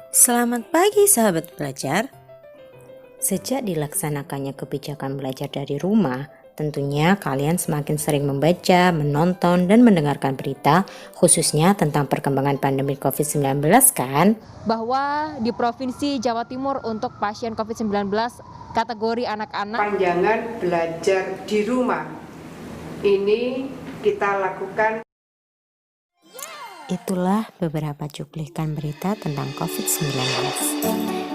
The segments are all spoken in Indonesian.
Selamat pagi sahabat belajar. Sejak dilaksanakannya kebijakan belajar dari rumah, tentunya kalian semakin sering membaca, menonton, dan mendengarkan berita khususnya tentang perkembangan pandemi COVID-19 kan? Bahwa di Provinsi Jawa Timur untuk pasien COVID-19 kategori anak-anak Panjangan belajar di rumah ini kita lakukan. Itulah beberapa cuplikan berita tentang COVID-19.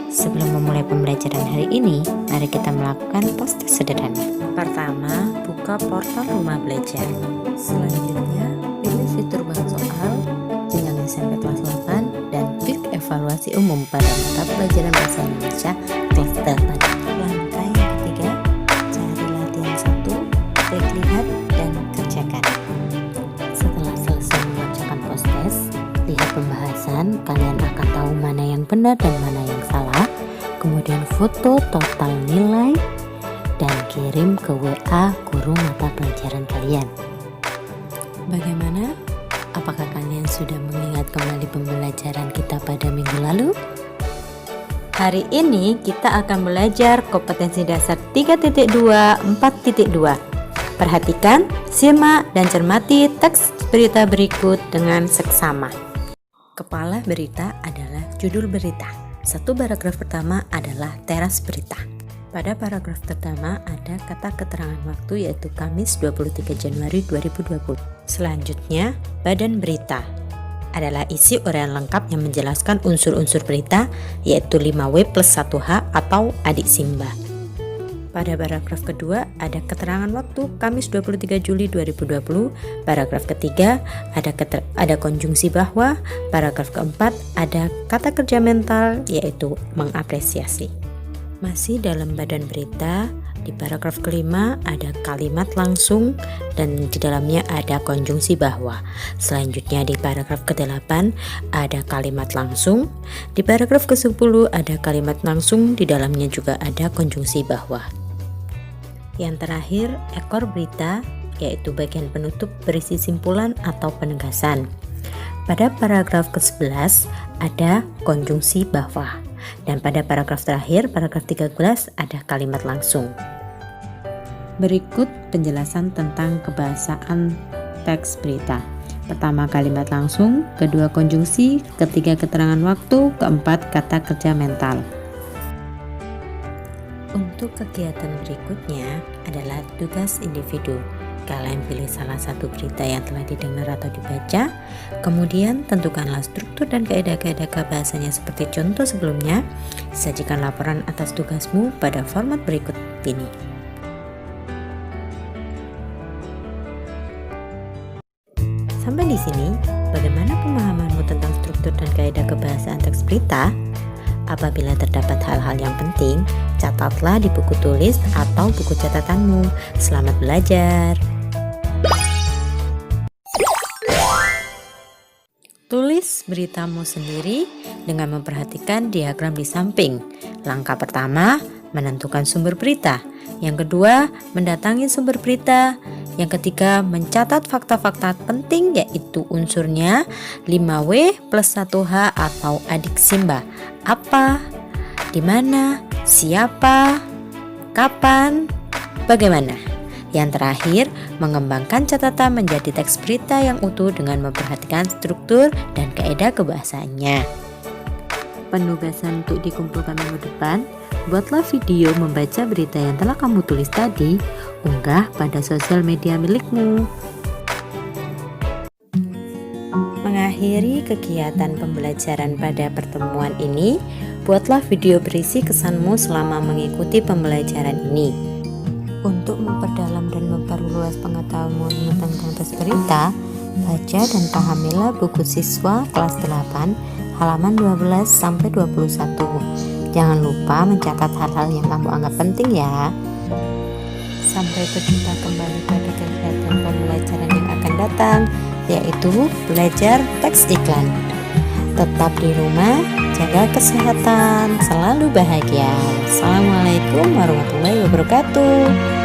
Sebelum memulai pembelajaran hari ini, mari kita melakukan poster sederhana. Pertama, buka portal rumah belajar. Selanjutnya, pilih fitur bank soal, jenjang SMP kelas 8, dan klik evaluasi umum pada mata pelajaran bahasa Indonesia kelas 8. Langkah yang ketiga, cari latihan 1, klik lihat dan kerjakan. Setelah selesai mengerjakan post-test, lihat pembahasan, kalian akan tahu mana yang benar dan mana yang salah. Kemudian foto total nilai dan kirim ke WA guru mata pelajaran kalian. Bagaimana? Apakah kalian sudah mengingat kembali pembelajaran kita pada minggu lalu? Hari ini kita akan belajar kompetensi dasar 3.2 4.2. Perhatikan, simak, dan cermati teks berita berikut dengan seksama. Kepala berita adalah judul berita. Satu paragraf pertama adalah teras berita. Pada paragraf pertama ada kata keterangan waktu yaitu Kamis 23 Januari 2020. Selanjutnya, badan berita adalah isi uraian lengkap yang menjelaskan unsur-unsur berita yaitu 5W plus 1H atau adik Simba. Pada paragraf kedua ada keterangan waktu Kamis 23 Juli 2020. Paragraf ketiga ada konjungsi bahwa. Paragraf keempat ada kata kerja mental yaitu mengapresiasi. Masih dalam badan berita, di paragraf kelima ada kalimat langsung dan di dalamnya ada konjungsi bahwa. Selanjutnya di paragraf ke-8 ada kalimat langsung. Di paragraf ke-10 ada kalimat langsung, di dalamnya juga ada konjungsi bahwa. Yang terakhir, ekor berita, yaitu bagian penutup berisi simpulan atau penegasan. Pada paragraf ke-11 ada konjungsi bahwa. Dan pada paragraf terakhir, paragraf 13 ada kalimat langsung. Berikut penjelasan tentang kebahasaan teks berita. Pertama kalimat langsung, kedua konjungsi, ketiga keterangan waktu, keempat kata kerja mental. Untuk kegiatan berikutnya adalah tugas individu. Kalian pilih salah satu berita yang telah didengar atau dibaca, kemudian tentukanlah struktur dan kaidah-kaidah bahasanya seperti contoh sebelumnya. Sajikan laporan atas tugasmu pada format berikut ini. Sampai di sini, bagaimana pemahamanmu tentang struktur dan kaidah kebahasaan teks berita? Apabila terdapat hal-hal yang penting, catatlah di buku tulis atau buku catatanmu. Selamat belajar! Tulis beritamu sendiri dengan memperhatikan diagram di samping. Langkah pertama, menentukan sumber berita. Yang kedua, mendatangi sumber berita. Yang ketiga, mencatat fakta-fakta penting yaitu unsurnya 5W plus 1H atau adik Simba. Apa, di mana, siapa, kapan, bagaimana. Yang terakhir, mengembangkan catatan menjadi teks berita yang utuh dengan memperhatikan struktur dan kaidah kebahasaannya. Penugasan untuk dikumpulkan minggu depan, buatlah video membaca berita yang telah kamu tulis tadi, unggah pada sosial media milikmu. Mengakhiri kegiatan pembelajaran pada pertemuan ini, buatlah video berisi kesanmu selama mengikuti pembelajaran ini. Untuk memperdalam dan memperluas pengetahuanmu tentang teks berita, baca dan pahamilah buku siswa kelas 8 halaman 12 sampai 21. Jangan lupa mencatat hal-hal yang kamu anggap penting ya. Sampai berjumpa kembali pada kegiatan pembelajaran yang akan datang, yaitu belajar teks iklan. Tetap di rumah, jaga kesehatan, selalu bahagia. Assalamualaikum warahmatullahi wabarakatuh.